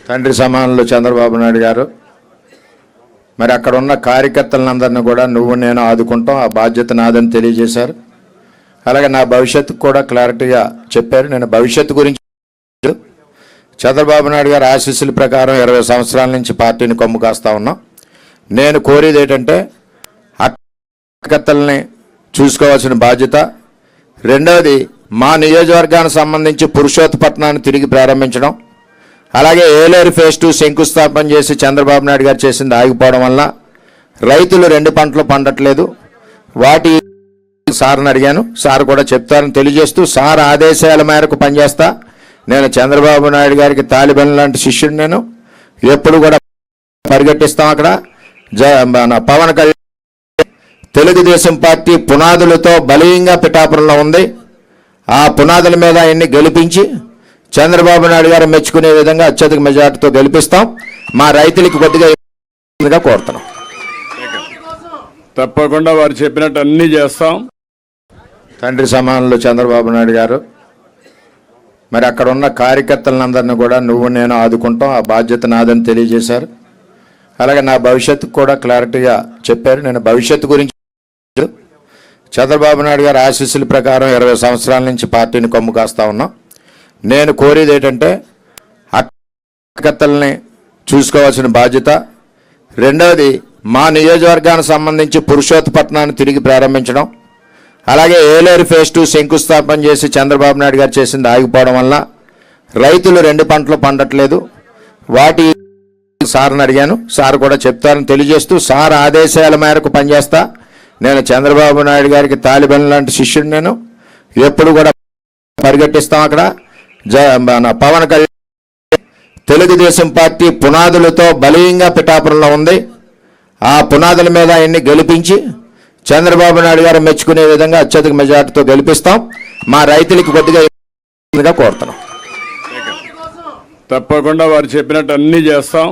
తండ్రి సమానులు చంద్రబాబు నాయుడు గారు మరి అక్కడ ఉన్న కార్యకర్తలందరినీ కూడా నువ్వు నేను ఆదుకుంటాం, ఆ బాధ్యత నాదని తెలియజేశారు. అలాగే నా భవిష్యత్తు కూడా క్లారిటీగా చెప్పారు. నేను భవిష్యత్తు గురించి చంద్రబాబు నాయుడు గారు ఆశీస్సుల ప్రకారం 20 సంవత్సరాల నుంచి పార్టీని కొమ్ము కాస్తా ఉన్నాం. నేను కోరేది ఏంటంటే కార్యకర్తల్ని చూసుకోవాల్సిన బాధ్యత. రెండవది, మా నియోజకవర్గానికి సంబంధించి పురుషోత్తపట్నాన్ని తిరిగి ప్రారంభించడం, అలాగే ఏలేరు ఫేజ్ 2 శంకుస్థాపన చేసి చంద్రబాబు నాయుడు గారు చేసింది ఆగిపోవడం వల్ల రైతులు 2 పంటలు పండట్లేదు. వాటి సార్ని అడిగాను, సార్ కూడా చెప్తారని తెలియజేస్తూ సార్ ఆదేశాల మేరకు పనిచేస్తా. నేను చంద్రబాబు నాయుడు గారికి తాలిబాన్ లాంటి శిష్యుడు, నేను ఎప్పుడు కూడా పరిగెట్టిస్తాం. అక్కడ పవన్ కళ్యాణ్ తెలుగుదేశం పార్టీ పునాదులతో బలీయంగా పిఠాపురంలో ఉంది. ఆ పునాదుల మీద ఆయన్ని గెలిపించి చంద్రబాబు నాయుడు గారు మెచ్చుకునే విధంగా అత్యధిక మెజార్టీతో గెలిపిస్తాం. మా రైతులకి కొద్దిగా కోరుతున్నాం. తప్పకుండా వారు చెప్పినట్టు అన్ని చేస్తాం. తండ్రి సమానులు చంద్రబాబు నాయుడు గారు మరి అక్కడ ఉన్న కార్యకర్తలందరినీ కూడా నువ్వు నేను ఆదుకుంటాం, ఆ బాధ్యత నాదని తెలియజేశారు. అలాగే నా భవిష్యత్తు కూడా క్లారిటీగా చెప్పారు. నేను భవిష్యత్తు గురించి చంద్రబాబు నాయుడు గారు ఆశీస్సుల ప్రకారం 20 సంవత్సరాల నుంచి పార్టీని కొమ్ము కాస్తా ఉన్నాం. నేను కోరేది ఏంటంటే కార్యకర్తల్ని చూసుకోవాల్సిన బాధ్యత. రెండవది, మా నియోజకవర్గానికి సంబంధించి పురుషోత్తపట్నాన్ని తిరిగి ప్రారంభించడం, అలాగే ఏలేరు ఫేజ్ 2 శంకుస్థాపన చేసి చంద్రబాబు నాయుడు గారు చేసింది ఆగిపోవడం వల్ల రైతులు 2 పంటలు పండట్లేదు. వాటి సార్ని అడిగాను, సార్ కూడా చెప్తారని తెలియజేస్తూ సార్ ఆదేశాల మేరకు పనిచేస్తా. నేను చంద్రబాబు నాయుడు గారికి తాలిబాన్ లాంటి శిష్యుడు, నేను ఎప్పుడు కూడా పరిగెట్టిస్తాం. అక్కడ పవన్ కళ్యాణ్ తెలుగుదేశం పార్టీ పునాదులతో బలీయంగా పిఠాపురంలో ఉంది. ఆ పునాదుల మీద ఆయన్ని గెలిపించి చంద్రబాబు నాయుడు గారు మెచ్చుకునే విధంగా అత్యధిక మెజార్టీతో గెలిపిస్తాం. మా రైతులకి కొద్దిగా కోరుతున్నాం. తప్పకుండా వారు చెప్పినట్టు అన్ని చేస్తాం.